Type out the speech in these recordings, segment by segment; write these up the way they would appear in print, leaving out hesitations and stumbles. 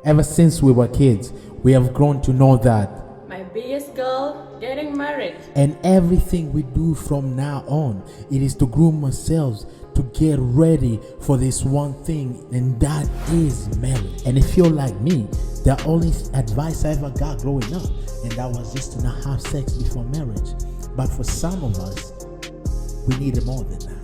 Ever since we were kids, we have grown to know that. My biggest goal, getting married. And everything we do from now on, it is to groom ourselves to get ready for this one thing, and that is marriage. And if you're like me, the only advice I ever got growing up, and that was just to not have sex before marriage. But for some of us, we need more than that.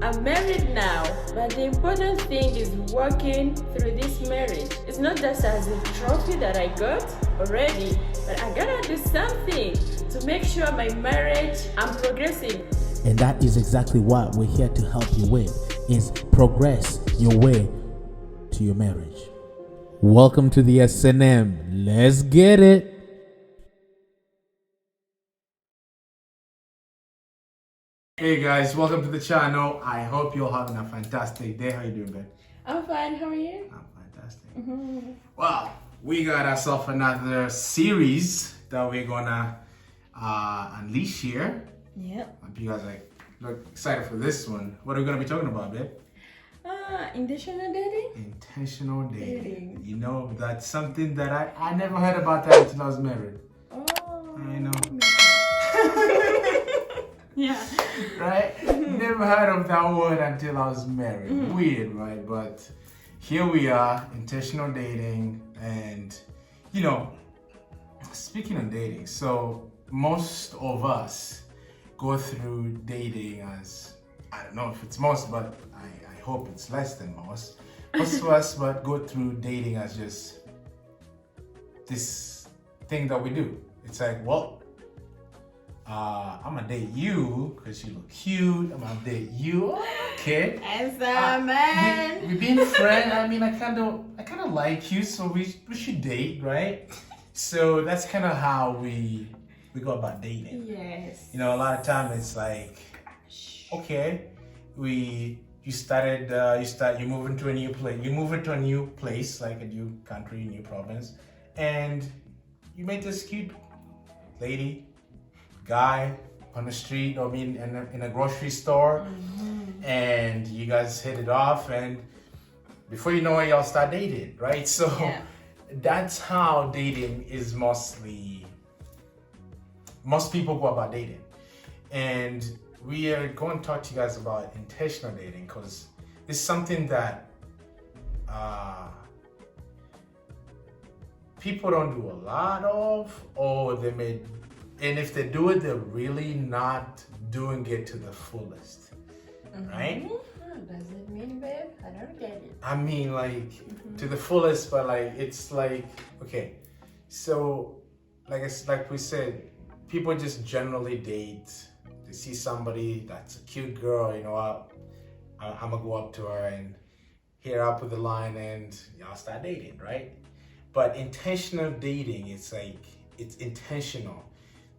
I'm married now, but the important thing is working through this marriage. It's not just as a trophy that I got already, but I gotta do something to make sure my marriage, I'm progressing. And that is exactly what we're here to help you with, is progress your way to your marriage. Welcome to the S&M. Let's get it. Hey guys, welcome to the channel. I hope you're having a fantastic day. How you doing, babe? I'm fine, how are you? I'm fantastic. Well, we got ourselves another series that we're gonna unleash here. Yep. Hope you guys look excited for this one. What are we gonna be talking about, babe? Intentional dating? Intentional dating. You know, that's something that I never heard about that until I was married. Oh. I know. Yeah. Right? Never heard of that word until I was married. Weird, right? But here we are, intentional dating. And, you know, speaking of dating, so most of us go through dating as, I don't know if it's most, but I hope it's less than most. Most of us but go through dating as just this thing that we do. It's like, well, I'm gonna date you because you look cute. I'm gonna date you. Okay. As a man. We've been friends. I mean, I kind of like you, so we should date, right? So that's kind of how we go about dating. Yes. You know, a lot of time it's like, okay, you move into a new place, like a new country, new province, and you meet this cute lady, guy on the street, or in a grocery store, and you guys hit it off, and before you know it, y'all start dating, right? So that's how dating is most people go about dating. And we are going to talk to you guys about intentional dating, because it's something that people don't do a lot of, or and if they do it, they're really not doing it to the fullest, right? What does it mean, babe? I don't get it. I mean, like, to the fullest, but like, it's like, okay, so like we said, people just generally date. They see somebody that's a cute girl, you know what? I'm gonna go up to her and hit her up with the line, and y'all start dating, right? But intentional dating, it's like, it's intentional.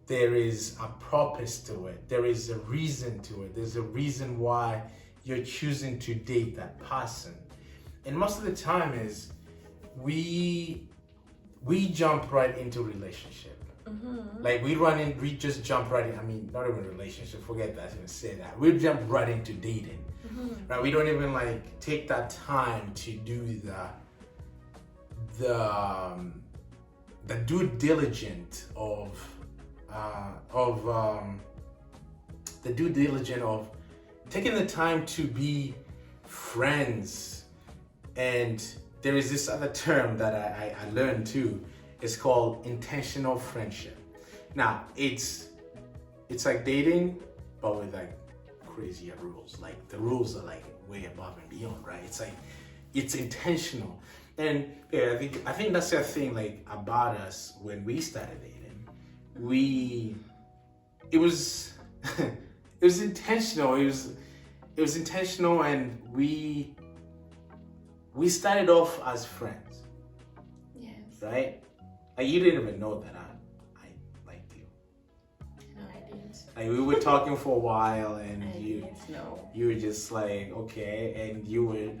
There is a purpose to it. There is a reason to it. There's a reason why you're choosing to date that person. And most of the time is we jump right into relationship. Like we just jump right in. I mean, not even relationship, forget that, I even say that. We jump right into dating. Right? We don't even like take that time to do the due diligence of taking the time to be friends. And there is this other term that I learned too. It's called intentional friendship. Now it's like dating, but with like crazier rules. Like the rules are like way above and beyond, right? It's like, it's intentional. And yeah, I think that's the thing like about us when we started dating. It was intentional. It was intentional, and we started off as friends. Yes. Right? Like you didn't even know that I liked you. No, I didn't. Like we were talking for a while, and you were just like, okay, and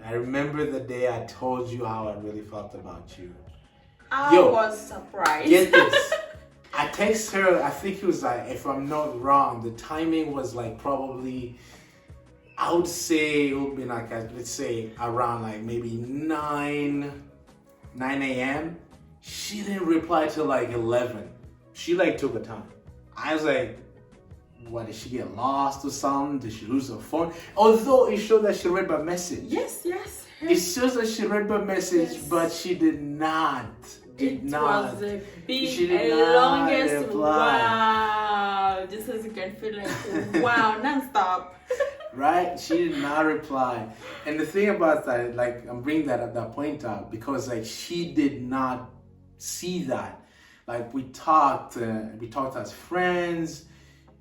I remember the day I told you how I really felt about you. I was surprised. Get this. I text her, I think it was like, if I'm not wrong, the timing was like probably, I would say it would be like, let's say around like maybe 9 9 a.m. She didn't reply till like 11. She like took her time. I was like, what, did she get lost or something? Did she lose her phone? Although it showed that she read my message. Yes, yes. It shows that she read my message, Yes. but she did not. It was a She big, did a not longest reply. wow. Just as you can feel like wow, non-stop. Right? She did not reply. And the thing about that, like, I'm bringing that point out because, like, she did not see that. Like, we talked as friends.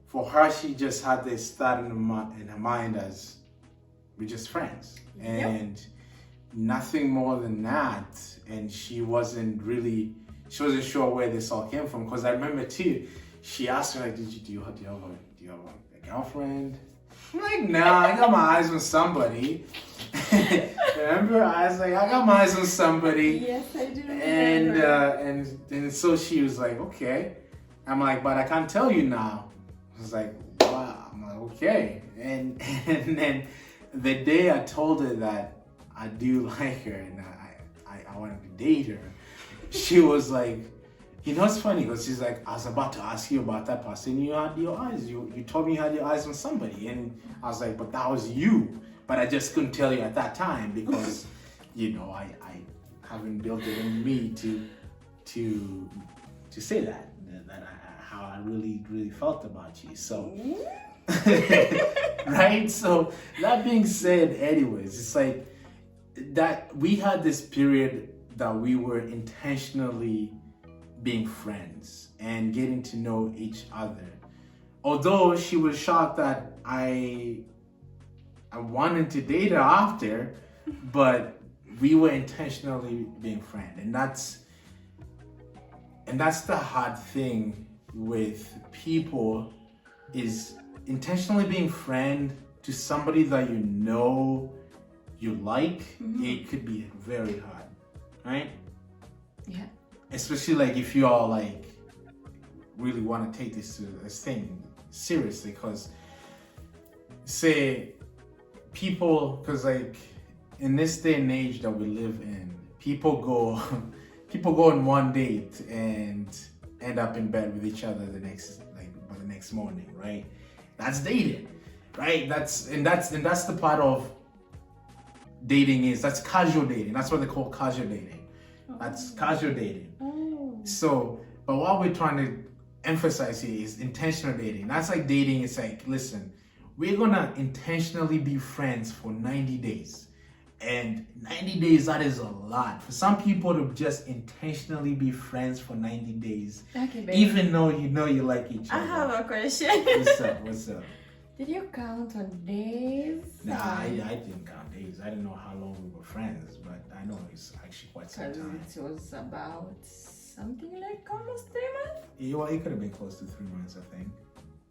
For her, she just had this thought in her mind as we're just friends. And nothing more than that. And she wasn't sure where this all came from. Because I remember too, she asked me, like, do you have a girlfriend? I'm like, nah, I got my eyes on somebody. Remember? I was like, I got my eyes on somebody. Yes, I do remember. And so she was like, okay. I'm like, but I can't tell you now. I was like, wow. I'm like, okay. And then the day I told her that I do like her and I wanted to date her, she was like, you know, it's funny because she's like, I was about to ask you about that person. You had your eyes. You told me you had your eyes on somebody. And I was like, but that was you. But I just couldn't tell you at that time because, you know, I haven't built it in me to say that how I really felt about you. So, right? So that being said, anyways, it's like that we had this period that we were intentionally being friends and getting to know each other. Although she was shocked that I wanted to date her after, but we were intentionally being friends. And that's the hard thing with people is intentionally being friend to somebody that you know you like. It could be very hard, right? Yeah. Especially like if you all like really want to take this thing seriously, because say people, because like in this day and age that we live in, people go on one date and end up in bed with each other the next morning, right? That's dating, right? That's the part of dating that's casual dating. That's what they call casual dating. That's casual dating. So, but what we're trying to emphasize here is intentional dating. That's like dating. It's like, listen, we're gonna intentionally be friends for 90 days. And 90 days, that is a lot. For some people to just intentionally be friends for 90 days, Okay, baby. even though you know you like each other. I have a question. What's up? Did you count on days? Nah, I didn't count days. I didn't know how long we were friends, but I know it's actually quite some time. It was about something like almost 3 months. It could have been close to 3 months, I think.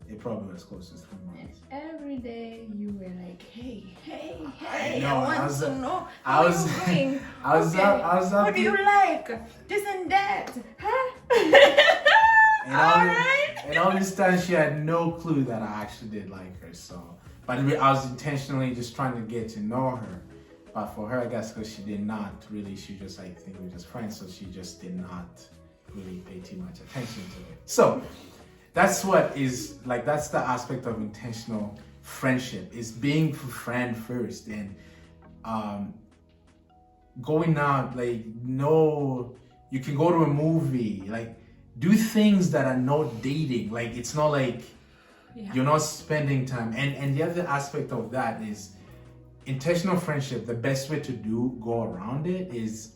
It probably was close to 3 months. Every day you were like, hey, I know, I want I was- to know I how was- you're doing. I was up What do you like? This and that. Huh? And Alright. And all this time she had no clue that I actually did like her. So, but I was intentionally just trying to get to know her. But for her, I guess because she did not really, she just like think we were just friends, so she just did not really pay too much attention to it. So that's what is like, that's the aspect of intentional friendship, is being a friend first and going out, like, no, you can go to a movie, like do things that are not dating. Like it's not like you're not spending time. And the other aspect of that is intentional friendship. The best way to go around it is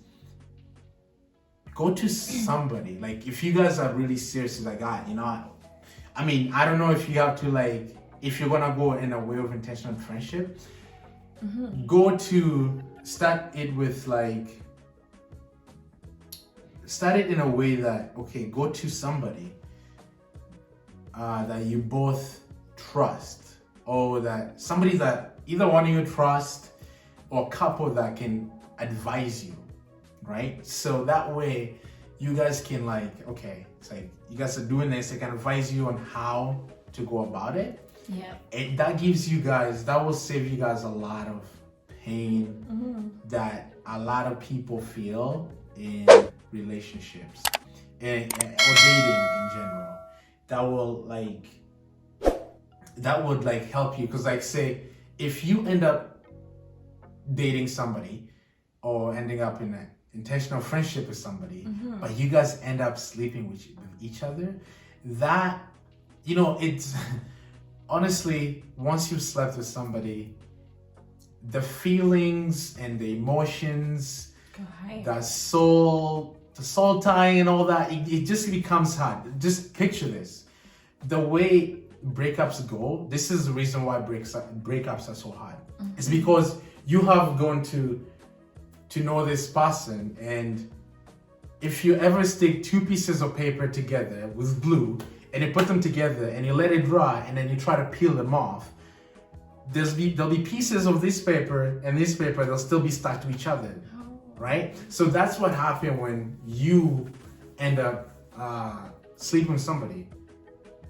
go to somebody. Like if you guys are really serious, like, you know, I mean, I don't know if you have to, like, if you're gonna go in a way of intentional friendship, start it in a way that, okay, go to somebody that you both trust, or that somebody that either one of you trust, or a couple that can advise you, right? So that way you guys can, like, okay, it's like you guys are doing this, they can advise you on how to go about it. Yeah. And that will save you guys a lot of pain that a lot of people feel in relationships and or dating in general. That would like help you, because like say if you end up dating somebody or ending up in an intentional friendship with somebody, but you guys end up sleeping with each other, that, you know, it's honestly, once you've slept with somebody, the feelings and the emotions, the soul tying and all that, it just becomes hard. Just picture this. The way breakups go, this is the reason why breakups are so hard. It's because you have gone to know this person, and if you ever stick two pieces of paper together with glue and you put them together and you let it dry and then you try to peel them off, there'll be pieces of this paper and this paper, they'll still be stuck to each other, right? So that's what happened when you end up sleeping with somebody.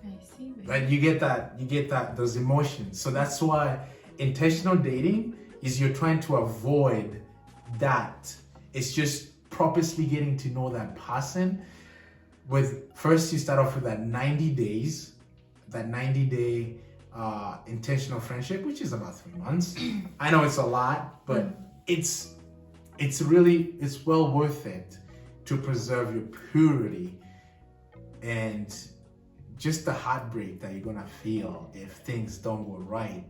I see. Right? You get those emotions. So that's why intentional dating is you're trying to avoid that. It's just purposely getting to know that person. With first you start off with that 90 days, that 90-day intentional friendship, which is about 3 months. I know it's a lot, but it's well worth it to preserve your purity and just the heartbreak that you're gonna feel if things don't go right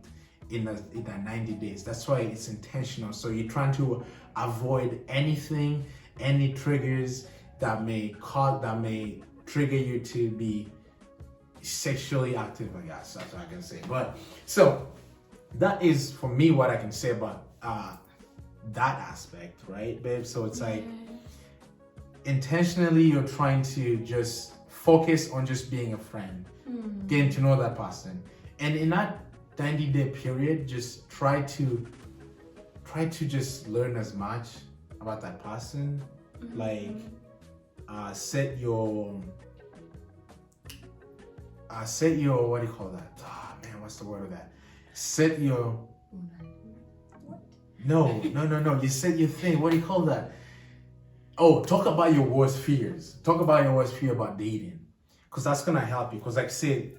in that 90 days. That's why it's intentional. So you're trying to avoid anything, any triggers that may trigger you to be sexually active, I guess that's what I can say. But so that is for me what I can say about that aspect, right, babe? So it's like intentionally you're trying to just focus on just being a friend, getting to know that person, and in that 90-day period, just try to just learn as much about that person. Like set your what do you call that? Oh man, what's the word of that? Set your no. You set your thing. What do you call that? Oh, talk about your worst fears. Talk about your worst fear about dating, because that's gonna help you. Because like say,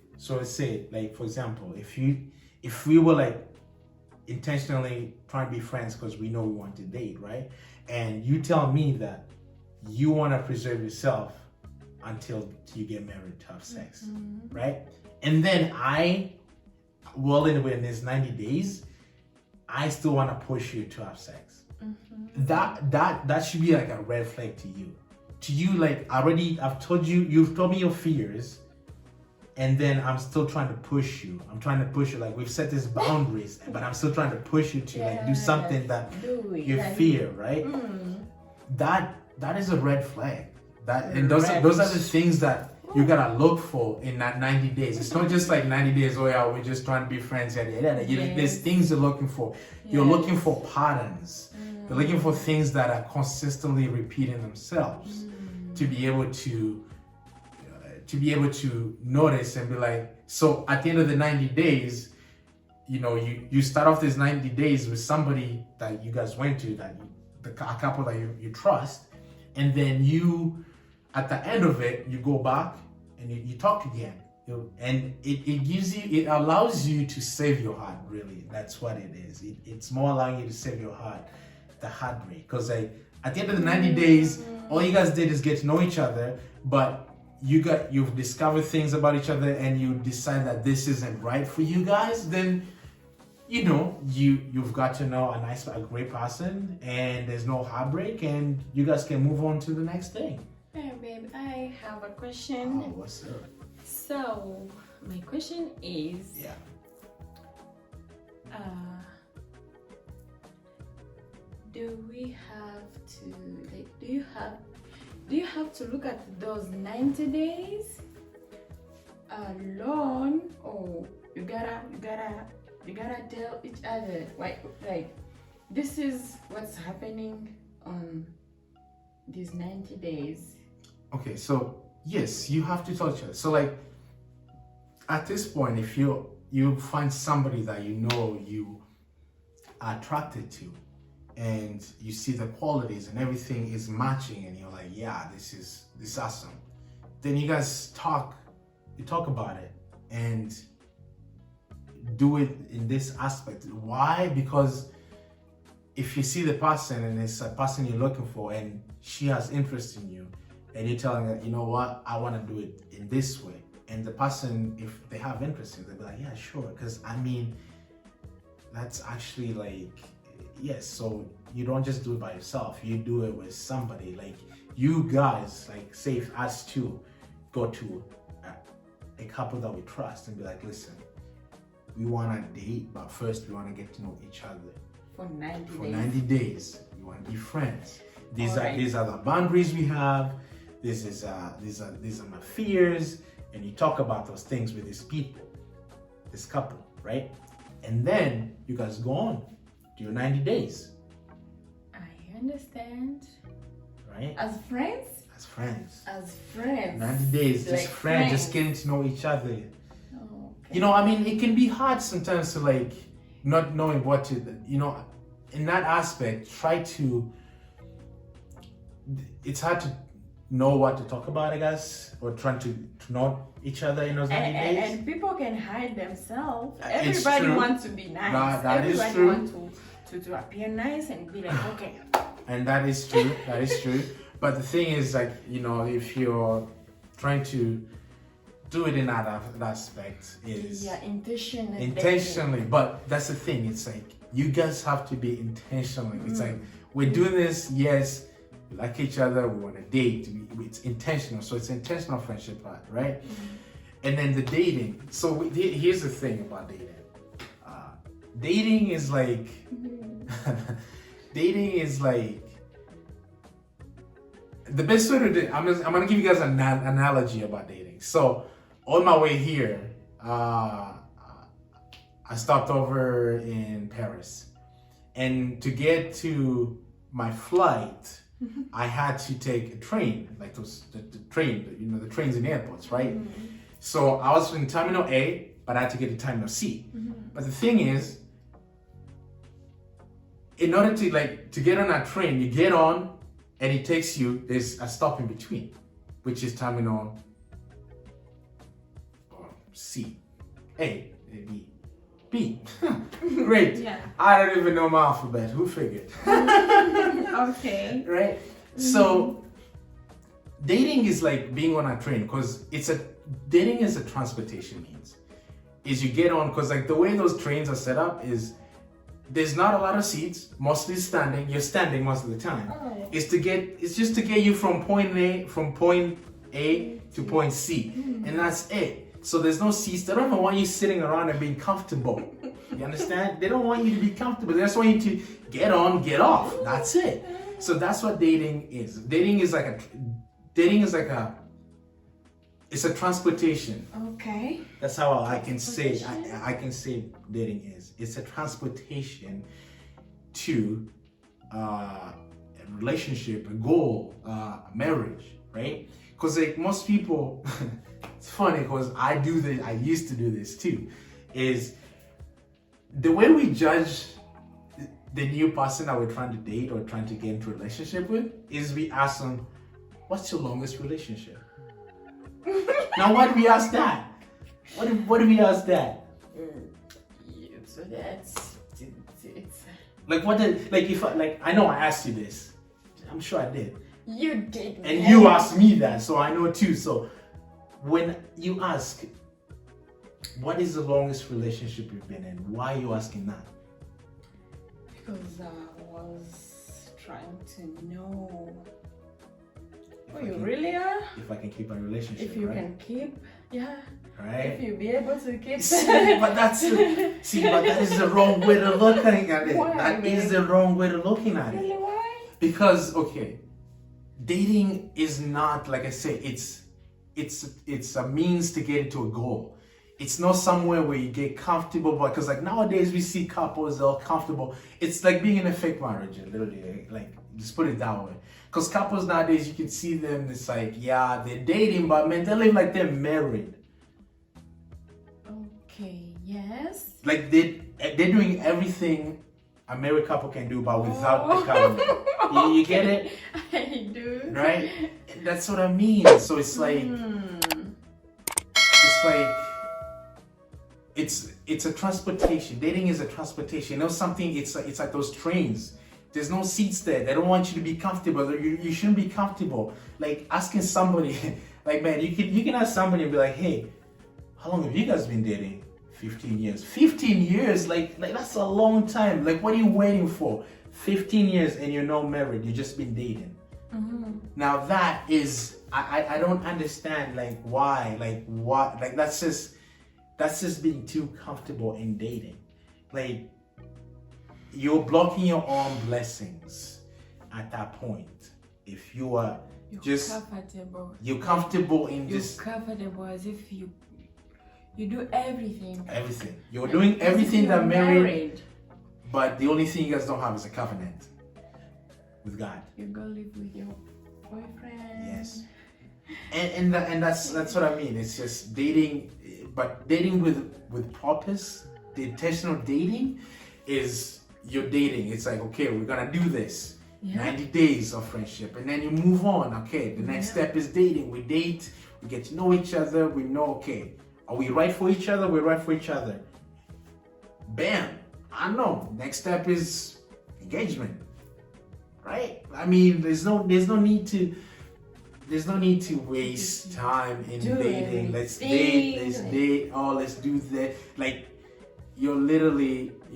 like for example, if we were like intentionally trying to be friends because we know we want to date, right? And you tell me that you want to preserve yourself until you get married to have sex, right? And then in this 90 days, I still want to push you to have sex. That should be like a red flag to you. To you, like I've told you, you've told me your fears, and then I'm still trying to push you. I'm trying to push you, like we've set these boundaries, but I'm still trying to push you to like do something that you fear, right? That is a red flag. And those are the things that you gotta look for in that 90 days. It's not just like 90 days, oh yeah, we're just trying to be friends. There's things you're looking for. You're looking for patterns. You're looking for things that are consistently repeating themselves to be able to notice and be like, so at the end of the 90 days, you know, you start off these 90 days with somebody that you guys went to, a couple that you trust, and then you, at the end of it, you go back and you talk again. And it allows you to save your heart, really. That's what it is. It's more allowing you to save your heart, the heartbreak. Because like, at the end of the 90 days, all you guys did is get to know each other, but you've discovered things about each other and you decide that this isn't right for you guys, then you know you've got to know a great person, and there's no heartbreak, and you guys can move on to the next thing. Hey babe, I have a question. Oh, what's up? So my question is, do you have to look at those 90 days alone, or you gotta tell each other like this is what's happening on these 90 days? Okay, so yes, you have to tell each other. So like at this point, if you find somebody that you know you are attracted to, and you see the qualities and everything is matching, and you're like, yeah, this is awesome. Then you guys talk about it and do it in this aspect. Why? Because if you see the person and it's a person you're looking for and she has interest in you, and you're telling her, you know what, I want to do it in this way, and the person, if they have interest in it, they'll be like, yeah, sure. Because I mean, that's actually like, yes. So you don't just do it by yourself, you do it with somebody. Like you guys, like say if us two go to a couple that we trust and be like, listen, we want to date, but first we want to get to know each other for 90 for days. 90 days. We want to be friends. These All right. these are the boundaries we have. These are my fears, and you talk about those things with these people, this couple, right? And then you guys go on to your 90 days. I understand. Right? As friends? As friends. As friends. 90 days, Like just friends, just getting to know each other. Oh, okay. You know, I mean, it can be hard sometimes to like not knowing what to, you know, in that aspect, it's hard to know what to talk about, I guess, or trying to know each other in those 90 days. And people can hide themselves. It's Everybody true. wants to be nice. That is Everybody true. wants to appear nice and be like, okay. And that is true. That is true. But the thing is, like, you know, if you're trying to do it in that aspect, is intentionally. But that's the thing. It's like you guys have to be intentionally. It's like we're doing this. Yes, we like each other. We want to date. It's intentional. So it's intentional friendship, right? And then the dating. So here's the thing about dating. Dating is like. Dating is like. The best way to do it, I'm gonna give you guys an analogy about dating. So, on my way here, I stopped over in Paris, and to get to my flight, I had to take a train, like the train, you know, the trains in airports, right? So I was in Terminal A, but I had to get to Terminal C. But the thing is, in order to get on that train, you get on. And it takes you, there's a stop in between, which is Terminal C. A, B. Great. Yeah. I don't even know my alphabet. Who figured? Okay. Right? So, dating is like being on a train, because dating is a transportation means. Is you get on, because like the way those trains are set up is, there's not a lot of seats, mostly standing. You're standing most of the time. Oh. It's just to get you from point A to point C, and that's it. So there's no seats. They don't want you sitting around and being comfortable. You understand? They don't want you to be comfortable. They just want you to get on, get off. That's it. So that's what dating is. Dating is like it's a transportation. Okay. That's how I can say dating is. It's a transportation to a relationship, a goal, a marriage, right? Because like most people, it's funny because I used to do this too, is the way we judge the new person that we're trying to date or trying to get into a relationship with is we ask them, what's your longest relationship? Now, why do we ask that? What do we ask that? So that's it's. Like what did I know I asked you this. I'm sure I did. You did. And you asked me that, so I know too. So when you ask, what is the longest relationship you've been in? Why are you asking that? Because I was trying to know who you really are. If I can keep a relationship, If you right? can keep, yeah. Right? If you be able to keep. but that is the wrong way to look at it. Why, That man? is the wrong way to looking at Really, it. why? Because dating is not, like I say, it's a means to get into a goal. It's not somewhere where you get comfortable, because like nowadays we see couples that are comfortable. It's like being in a fake marriage, literally. Like just put it that way. Because couples nowadays, you can see them. It's like, yeah, they're dating, but man, they live like they're married. Okay. Yes. Like they're doing everything a married couple can do, but without the covenant. You get it? I do. Right? And that's what I mean. So it's like, it's a transportation. Dating is a transportation. You know something? It's like those trains. There's no seats there. They don't want you to be comfortable. You shouldn't be comfortable. Like asking somebody, like man, you can ask somebody and be like, hey, how long have you guys been dating? 15 years. 15 years? Like that's a long time. Like what are you waiting for? 15 years and you're not married. You've just been dating. Now that is, I don't understand like why, like what, like that's just being too comfortable in dating. Like you're blocking your own blessings at that point. If you are you're comfortable in just comfortable as if you do everything. You're doing everything that married, but the only thing you guys don't have is a covenant with God. You go live with your boyfriend. Yes. And that's what I mean. It's just dating, but dating with purpose. The intentional dating is you're dating. It's like, okay, we're gonna do this. 90 days of friendship, and then you move on. Okay, the next step is dating. We date, we get to know each other. We know, okay, are we right for each other? We're right for each other. Bam. I know. Next step is engagement. Right? I mean, there's no need to waste time in dating. Let's date. Oh, let's do that. Like you're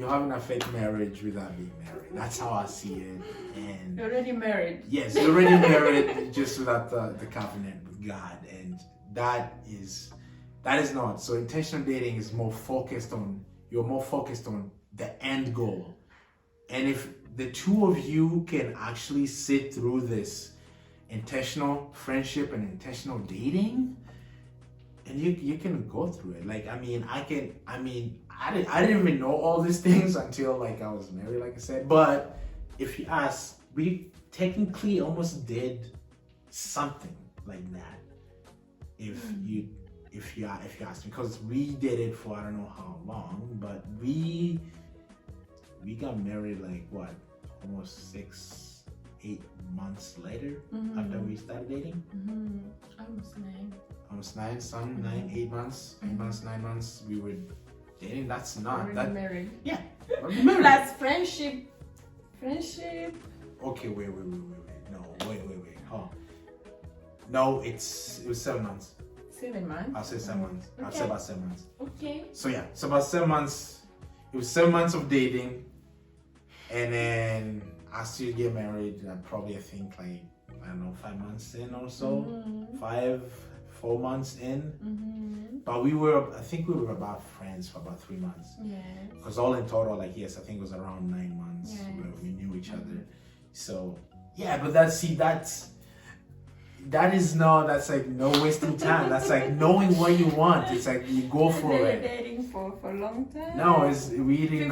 having a fake marriage without being married. That's how I see it. And you're already married. Yes, you're already married, just without the covenant with God, and that is not. So intentional dating is you're more focused on the end goal. And if the two of you can actually sit through this intentional friendship and intentional dating, and you can go through it. Like, I didn't even know all these things until like I was married, like I said. But if you ask, we technically almost did something like that. If you ask me, because we did it for I don't know how long, but we got married like what, almost 6-8 months later after we started dating. Almost 9, some 9 months, 9 months we were dating. That's not that married. Yeah, married. That's friendship. Okay, wait. No, wait. Oh, no, it was 7 months. 7 months. I'll say 7 months. Okay. I'll say about 7 months. Okay. So yeah, so about 7 months. It was 7 months of dating, and then I still get married. Probably I think like I don't know 5 months in or so, 4 months in. But I think we were about friends for about 3 months. Yes. Because all in total, like I think it was around 9 months where we knew each other. So yeah, but that's like no wasting time. That's like knowing what you want. It's like you go for it. Dating for a long time. No, we didn't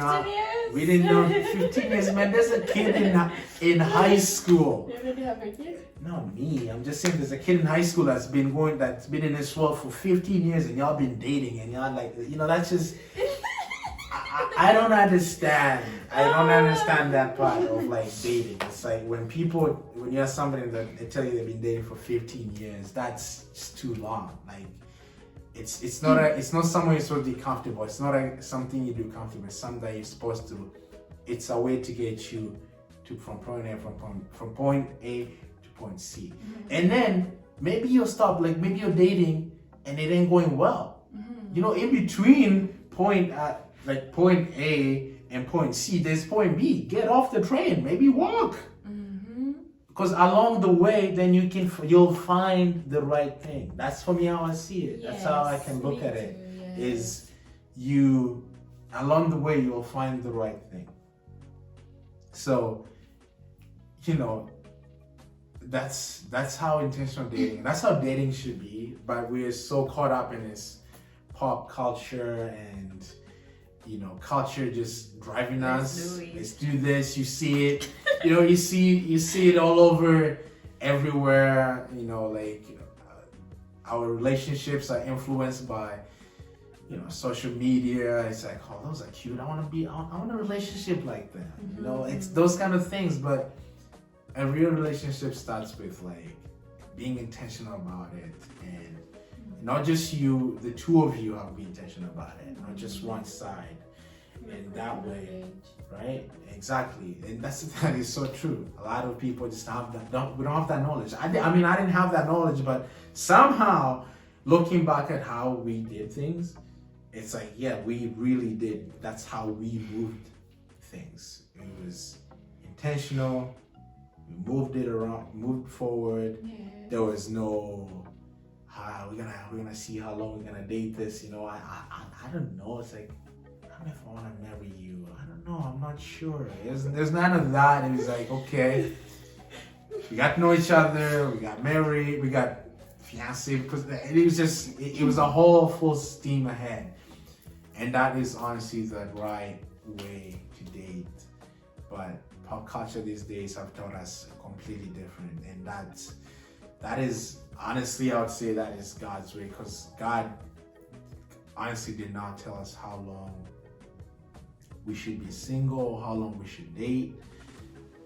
know 15 years, man. There's a kid in high school. You already have a kid? Not me. I'm just saying there's a kid in high school that's been in this world for 15 years, and y'all been dating, and y'all like, that's just I don't understand. I don't understand that part of like dating. It's like when you have somebody that they tell you they've been dating for 15 years, that's just too long. Like it's not somewhere you're supposed to be comfortable. It's not something you do comfortable. It's something that you're supposed to. It's a way to get you from point A to point C. And then maybe you'll stop. Like maybe you're dating and it ain't going well. In between point A and point C, there's point B. Get off the train. Maybe walk. Because along the way, then you'll find the right thing. That's for me how I see it. That's how I can look at it. Is along the way you'll find the right thing. So, that's how intentional dating. That's how dating should be. But we're so caught up in this pop culture and culture just driving us. Let's do this. You see it. You see it all over, everywhere. Like our relationships are influenced by social media. It's like, oh, those are cute. I want a relationship like that. It's those kind of things. But a real relationship starts with like being intentional about it, and not just you, the two of you have to be intentional about it, not just one side. And that way, right? Exactly. And that is so true. A lot of people just we don't have that knowledge. I didn't have that knowledge, but somehow looking back at how we did things, it's like, yeah, we really did. That's how we moved things. It was intentional. We moved it around, moved forward. Yeah. There was no, we're gonna see how long we're gonna date this. I don't know. It's like, I don't know if I want to marry you. I don't know. I'm not sure. There's none of that. It was like, okay, we got to know each other. We got married. We got fiancé, because it was a whole full steam ahead. And that is honestly the right way to date. But pop culture these days have taught us completely different. And that is honestly, I would say that is God's way, because God honestly did not tell us how long we should be single, how long we should date,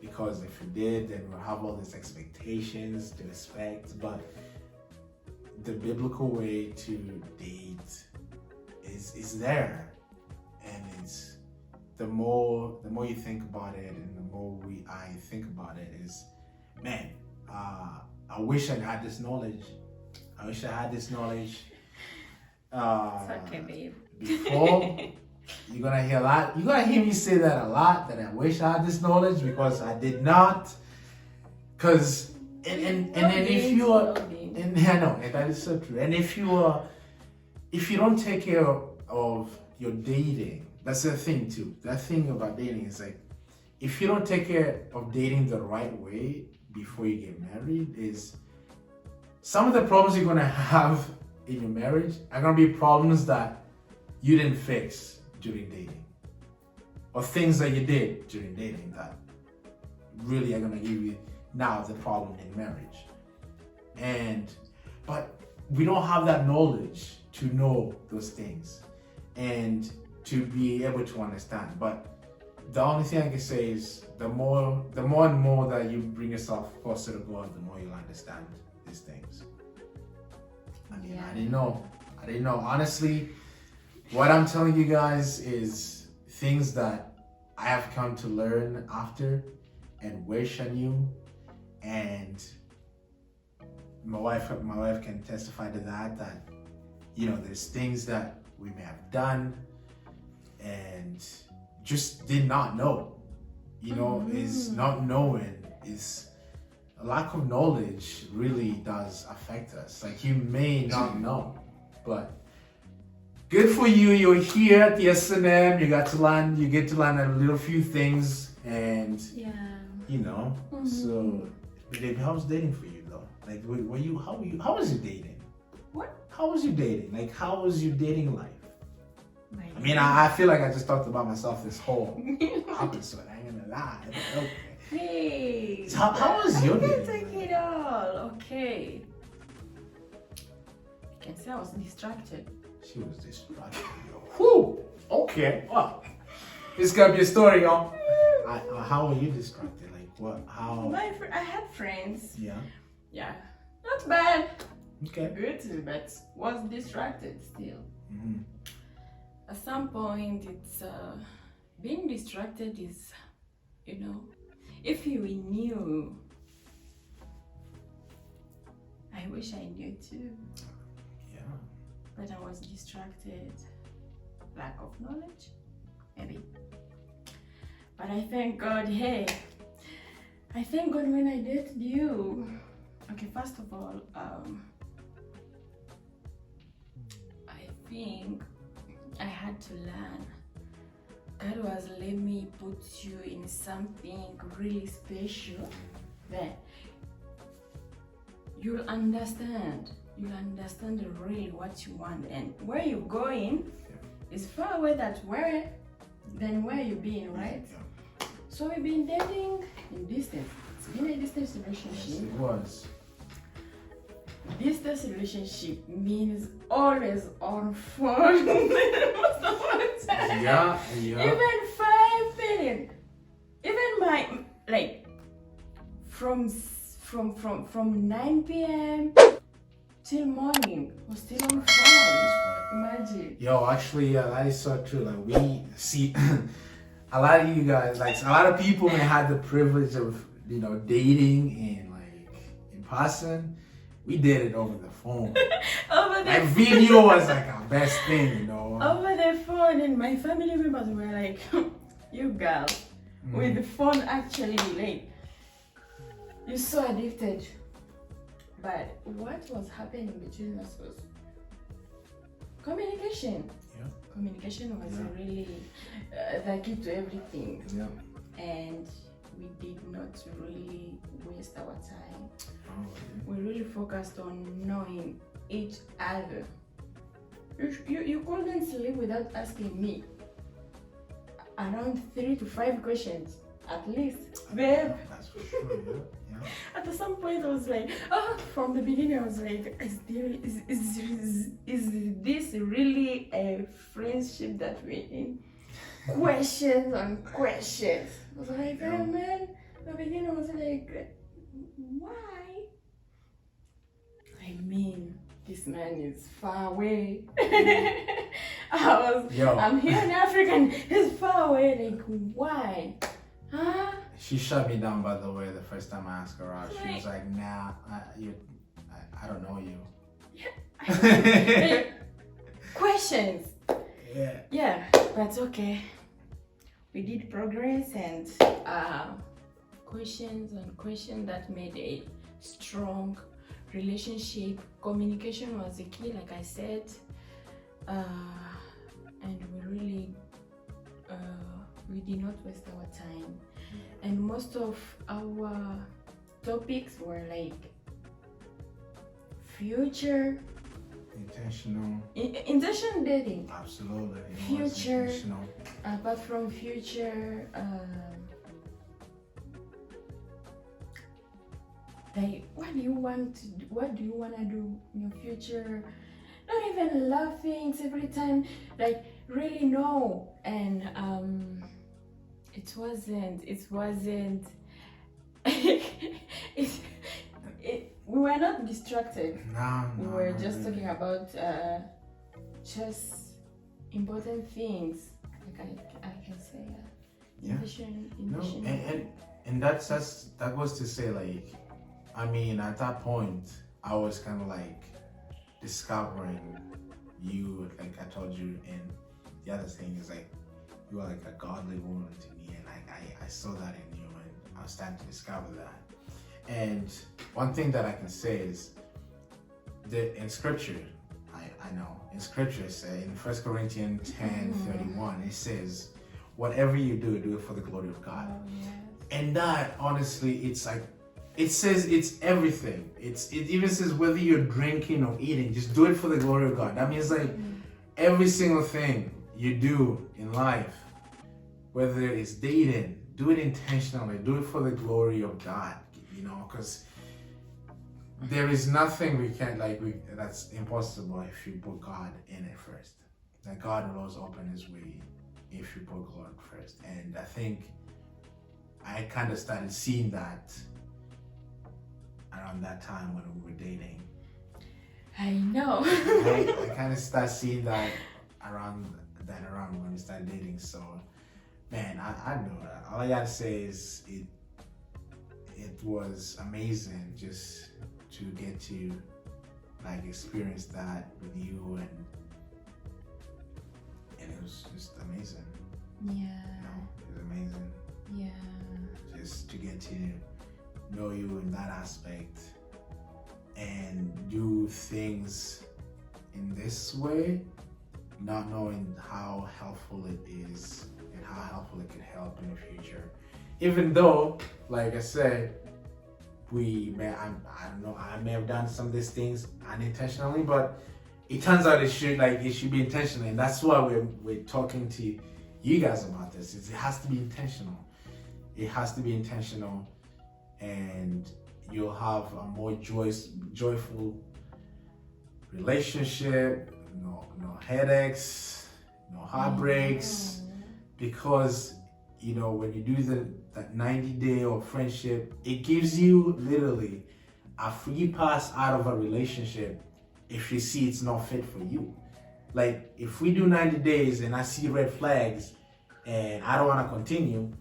because if we did, then we'll have all these expectations to expect. But the biblical way to date is there, and it's the more you think about it, and the more I think about it, is, man, I wish I had this knowledge. It's okay, babe. Before. You're gonna hear a lot. You're gonna hear me say that a lot. That I wish I had this knowledge, because I did not. Cause and then if you are, and I know, and that is so true. And if you don't take care of your dating, that's the thing too. That thing about dating is like, if you don't take care of dating the right way before you get married, is some of the problems you're gonna have in your marriage are gonna be problems that you didn't fix during dating, or things that you did during dating that really are gonna give you now the problem in marriage. But we don't have that knowledge to know those things and to be able to understand. But the only thing I can say is the more and more that you bring yourself closer to God, the more you'll understand these things. I didn't know. Honestly, what I'm telling you guys is things that I have come to learn after and wish I knew. And my wife can testify to that there's things that we may have done and just did not know. Is not knowing, is a lack of knowledge really does affect us. Like, you may not know, but good for you. You're here at the S&M. You get to learn a little few things, and So, babe, how was dating for you though? Like, how was your dating? What? How was your dating? Like, how was your dating life? I feel like I just talked about myself this whole episode. I ain't gonna lie. Okay. Hey. So how was your dating? I can take it all. Okay. You can say I was distracted. She was distracted. Whew. Okay. Well, this gotta be a story, y'all. How were you distracted? Like, what? How? I had friends. Yeah. Yeah. Not bad. Okay. Good, but was distracted still. Mm-hmm. At some point, it's being distracted is, if you knew. I wish I knew too. Yeah. But I was distracted. Lack of knowledge, maybe. But I thank God. Hey, I thank God when I dated you. Okay, first of all, I think I had to learn. God was letting me put you in something really special. Then you'll understand really what you want, and where you're going is far away than where you've been, right? Yeah. So we've been dating in distance. It's been a distance relationship. Yes, it was. Business relationship means always on phone most of the time. Yeah. Even 5 minutes. Even my like from 9 p.m. till morning was still on phone. Imagine. Yo, actually, yeah, that is so true. Like we see a lot of you guys, like a lot of people may have the privilege of dating in person. We did it over the phone. Over the Like video was like our best thing, Over the phone, and my family members were like, "You girls with the phone actually like you're so addicted." But what was happening between us was communication. Yeah. Communication was really the key to everything. Yeah. And we did not really waste our time. Oh, yeah. We really focused on knowing each other. You couldn't sleep without asking me around 3 to 5 questions at least, babe. That's for sure. Yeah. At some point, I was like, from the beginning, I was like, is this really a friendship that we're in? Questions on questions. I was like, oh man, the beginning I was like, why? I mean, this man is far away. I'm here in Africa and he's far away. Like, why? Huh? She shut me down, by the way, the first time I asked her out. She was like, nah, I don't know you. Yeah. Questions. Yeah. Yeah, but okay. We did progress and questions and questions that made a strong relationship. Communication was the key, like I said. And we did not waste our time. And most of our topics were like future, intentional dating. Absolutely. Future. Apart from future, like what do you want to do? What do you want to do in your future? Not even love things every time. Like really no. And it wasn't we were not distracted. No, we were just talking about just important things, like I can say and that was to say, like, I mean, at that point I was kind of like discovering you, like I told you. And the other thing is, like, you are like a godly woman to me, and I saw that in you, and I was starting to discover that. And one thing that I can say is that in scripture, I know in scripture, in 1 Corinthians 10:31, it says, whatever you do it for the glory of God. Oh, yes. And that, honestly, it's like, it says it's everything. It even says whether you're drinking or eating, just do it for the glory of God. That means like every single thing you do in life, whether it's dating, do it intentionally, do it for the glory of God, because there is nothing we can't, that's impossible if you put God in it first. That God will always open his way if you put God first. And I think I kind of started seeing that around that time when we were dating. I know. I kind of started seeing that around when we started dating. So, man, I know that. All I gotta say is it was amazing just to get to experience that with you, and it was just amazing. Yeah. It was amazing. Yeah. Just to get to know you in that aspect and do things in this way, not knowing how helpful it is and how helpful it could help in the future. Even though, like I said, I don't know, I may have done some of these things unintentionally, but it turns out it should be intentional, and that's why we're talking to you guys about this. It has to be intentional. It has to be intentional, and you'll have a more joyful relationship, no headaches, no heartbreaks, because when you do that 90-day of friendship, it gives you literally a free pass out of a relationship if you see it's not fit for you. Like, if we do 90 days and I see red flags and I don't want to continue,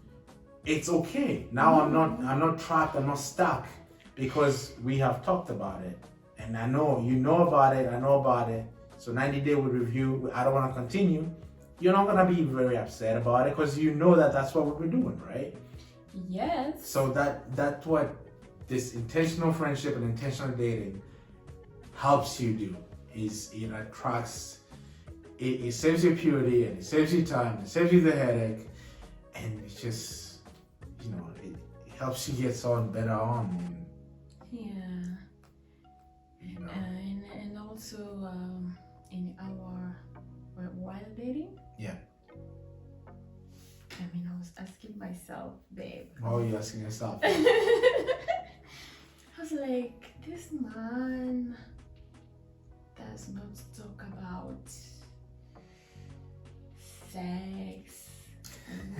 it's okay. Now I'm not trapped, I'm not stuck, because we have talked about it. And I know you know about it, I know about it. So 90-day with review, I don't want to continue. You're not going to be very upset about it because you know that that's what we're doing, right? Yes. So that's what this intentional friendship and intentional dating helps you do. Is it attracts, it saves you purity, and it saves you time, it saves you the headache, and it's just, it helps you get on better on. Yeah. And also in our while dating. Yeah. I was asking myself, babe. What were you asking yourself? I was like, this man does not talk about sex and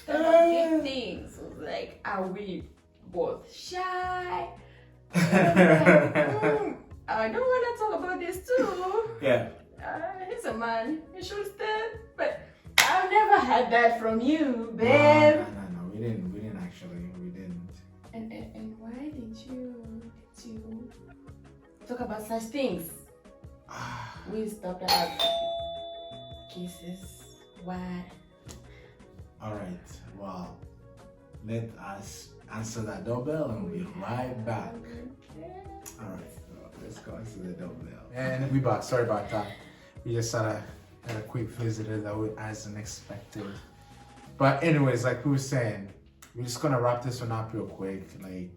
big things. I was like, are we both shy? I don't want to talk about this too. Yeah. He's a man. He should stand. But I've never had that from you, babe. No. We didn't actually. We didn't. And why did you talk about such things? We stopped at kisses. Why? All right. Well, let us answer that doorbell and we'll be right back. All right. Let's go answer the doorbell. And we're back. Sorry about that. We just had a quick visitor that was as unexpected. But anyways, like we were saying, we're just gonna wrap this one up real quick. Like,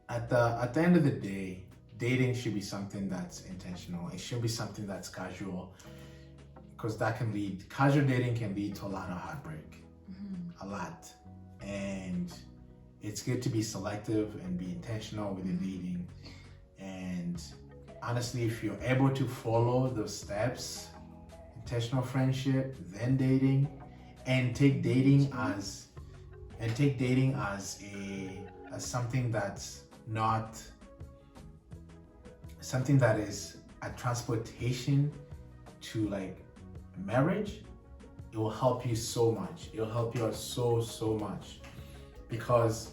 at the end of the day, dating should be something that's intentional. It should be something that's casual, because casual dating can lead to a lot of heartbreak, a lot. And it's good to be selective and be intentional with your dating. And honestly, if you're able to follow those steps, intentional friendship, then dating, and take dating as something that's not something that is a transportation to like marriage, it will help you so much. It'll help you out so much, because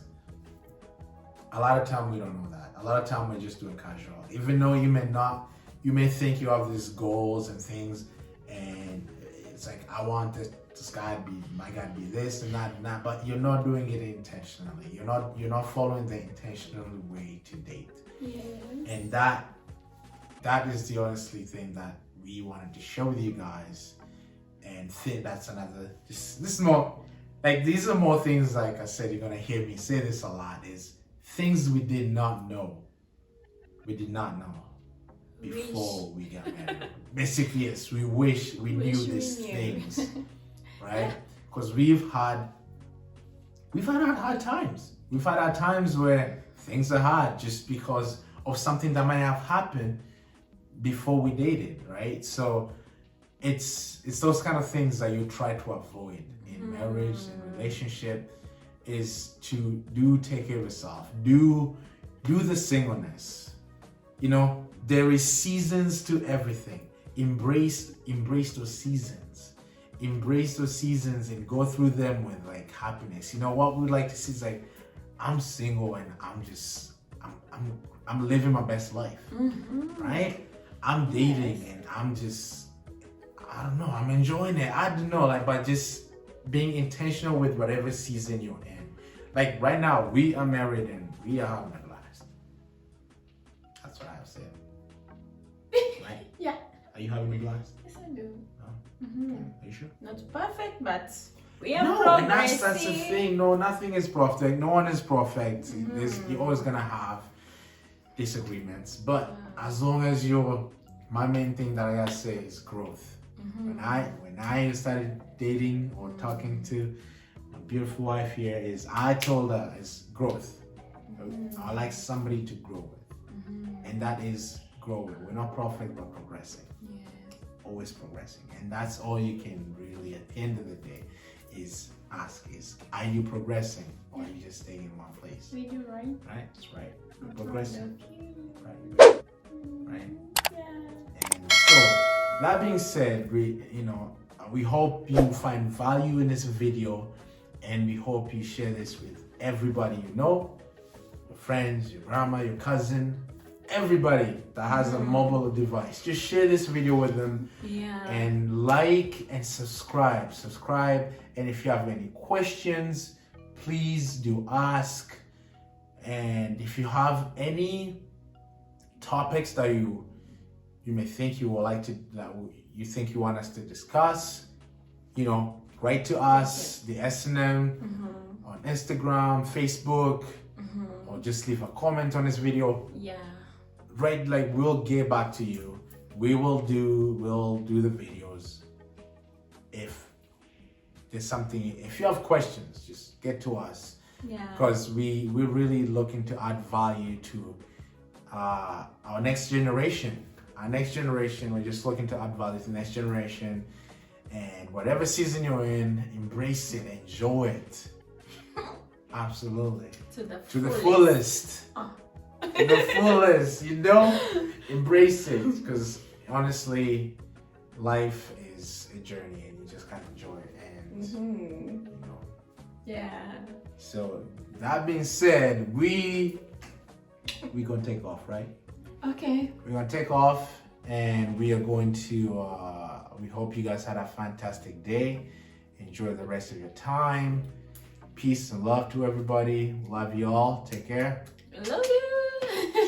a lot of time we don't know that. A lot of time we're just doing casual. Even though you may think you have these goals and things, and it's like, I want this guy to be, my guy to be this and that and that, but you're not doing it intentionally. You're not following the intentional way to date. Yes. And that is the honestly thing that we wanted to share with you guys. And think that's another, this is more, like, these are more things, like I said, you're gonna hear me say this a lot, is things we did not know. We did not know before we got married. Basically, yes, we wish we knew these things, right? Because we've had hard times. We've had hard times where things are hard just because of something that might have happened before we dated, right? So it's those kind of things that you try to avoid in marriage and relationship, is to take care of yourself. Do the singleness. There is seasons to everything. Embrace those seasons. Embrace those seasons and go through them with like happiness. What we'd like to see is like, I'm single and I'm living my best life, right? I'm dating and I don't know, I'm enjoying it. I don't know, like, but just being intentional with whatever season you're in. Like right now, we are married and we are having a blast. That's what I have said. Right? Yeah. Are you having a blast? Yes, I do. No? Okay. Are you sure? Not perfect, but we are No, progressing. that's the thing. No, nothing is perfect. No one is perfect. You're always gonna have disagreements. But as long as my main thing that I gotta say is growth. When I started dating or talking to my beautiful wife here, I told her it's growth. I like somebody to grow with. And that is growing. We're not perfect, but progressing. Yeah. Always progressing. And that's all you can really, at the end of the day, is ask is, are you progressing or are you just staying in one place? We do, right? Right? That's right. We're progressing. Right. Right. Yeah. And so, that being said, we hope you find value in this video, and we hope you share this with everybody you know, your friends, your grandma, your cousin, everybody that has a mobile device. Just share this video with them. Yeah. And like and subscribe. And if you have any questions, please do ask. And if you have any topics that you may think you would like to, that you think you want us to discuss, write to us, the S&M, on Instagram, Facebook, or just leave a comment on this video. Yeah. Right, we'll get back to you. We'll do the videos. If there's something, if you have questions, just get to us. Yeah. Because we're really looking to add value to our next generation. We're just looking to add value to the next generation. And whatever season you're in, embrace it, enjoy it. Absolutely. To the fullest. To the fullest, embrace it. Because honestly, life is a journey and you just can't enjoy it. And, Yeah. So, that being said, we gonna take off, right? Okay. We're gonna take off, and we are going to, we hope you guys had a fantastic day. Enjoy the rest of your time. Peace and love to everybody. Love you all. Take care. Love you.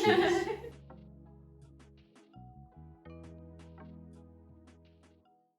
Cheers.